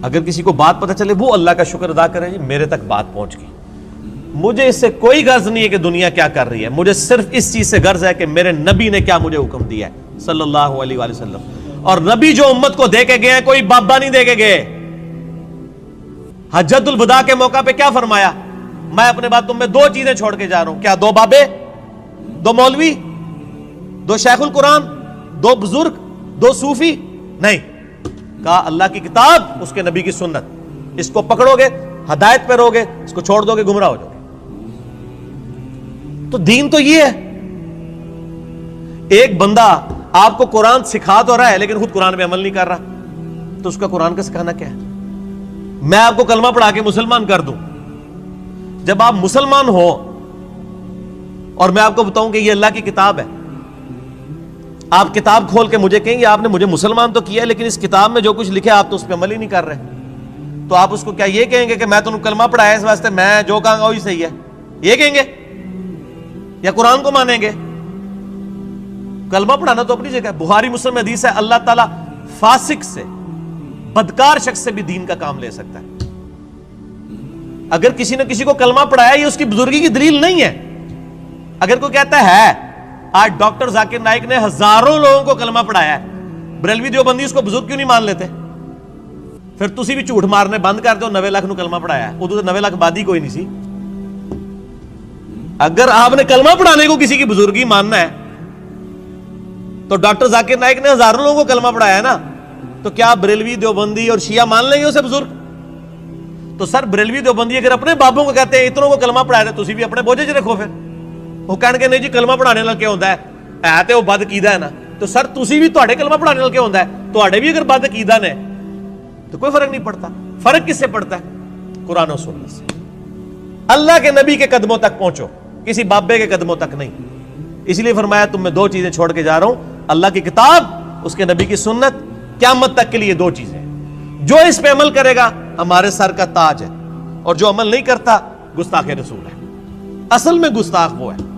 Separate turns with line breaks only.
اگر کسی کو بات پتہ چلے وہ اللہ کا شکر ادا کرے، جی میرے تک بات پہنچ گئی، مجھے اس سے کوئی غرض نہیں ہے کہ دنیا کیا کر رہی ہے، مجھے صرف اس چیز سے غرض ہے کہ میرے نبی نے کیا مجھے حکم دیا ہے صلی اللہ علیہ وآلہ وسلم۔ اور نبی جو امت کو دے کے گئے ہیں کوئی بابا نہیں دے کے گئے۔ حجۃ الوداع کے موقع پہ کیا فرمایا؟ میں اپنے بعد تم میں دو چیزیں چھوڑ کے جا رہا ہوں، کیا؟ دو بابے، دو مولوی، دو شیخ القرآن، دو بزرگ، دو صوفی؟ نہیں، کہا اللہ کی کتاب، اس کے نبی کی سنت، اس کو پکڑو گے ہدایت پہ رہو گے، اس کو چھوڑ دو گے گمراہ ہو جاؤ گے۔ تو دین تو یہ ہے۔ ایک بندہ آپ کو قرآن سکھا تو رہا ہے لیکن خود قرآن پہ عمل نہیں کر رہا، تو اس کا قرآن کا سکھانا کیا ہے؟ میں آپ کو کلمہ پڑھا کے مسلمان کر دوں، جب آپ مسلمان ہو اور میں آپ کو بتاؤں کہ یہ اللہ کی کتاب ہے، آپ کتاب کھول کے مجھے کہیں گے آپ نے مجھے مسلمان تو کیا ہے لیکن اس کتاب میں جو کچھ لکھا آپ تو اس پہ عمل ہی نہیں کر رہے، تو آپ اس کو کیا یہ کہیں گے کہ میں تمہیں کلمہ پڑھایا اس واسطے میں جو کہوں گا وہی صحیح ہے، یہ کہیں گے؟ یا قرآن کو مانیں گے؟ کلمہ پڑھانا تو اپنی جگہ ہے، بخاری مسلم حدیث ہے اللہ تعالیٰ فاسق سے، بدکار شخص سے بھی دین کا کام لے سکتا ہے۔ اگر کسی نے کسی کو کلمہ پڑھایا یہ اس کی بزرگی کی دلیل نہیں ہے۔ اگر کوئی کہتا ہے آج ڈاکٹر ذاکر نائک نے ہزاروں لوگوں کو کلمہ پڑھایا ہے، بریلوی دیوبندی اس کو بزرگ کیوں نہیں مان لیتے؟ پھر تسی بھی جھوٹ مارنے بند کر دو، 90 لاکھ نو کلمہ پڑھایا ہے، ادو تو 90 لاکھ بادی کوئی نہیں سی۔ اگر آپ نے کلمہ پڑھانے کو کسی کی بزرگی ماننا ہے تو ڈاکٹر ذاکر نائک نے ہزاروں لوگوں کو کلمہ پڑھایا ہے نا، تو کیا بریلوی دیوبندی اور شیعہ مان لیں گے اسے بزرگ؟ تو سر بریلوی دیوبندی اگر اپنے بابوں کو کہتے ہیں اتنوں کو کلمہ پڑھایا تھے، تسی بھی اپنے بوجھے چ رکھو۔ پھر وہ کہنے کے نہیں جی کلمہ پڑھانے نال کیا ہوتا ہے تے وہ بد عقیدہ ہے نا، تو سر تسی بھی تواڈے کلمہ پڑھانے نال کیا ہوتا ہے؟ تواڈے بھی اگر بد عقیدہ نے تو کوئی فرق نہیں پڑتا۔ فرق کس سے پڑتا ہے؟ قرآن و سنت سے۔ اللہ کے نبی کے قدموں تک پہنچو، کسی بابے کے قدموں تک نہیں۔ اس لیے فرمایا تم میں دو چیزیں چھوڑ کے جا رہا ہوں، اللہ کی کتاب، اس کے نبی کی سنت، قیامت تک کے لیے دو چیزیں۔ جو اس پہ عمل کرے گا ہمارے سر کا تاج ہے، اور جو عمل نہیں کرتا گستاخ رسول ہے۔ اصل میں گستاخ وہ ہے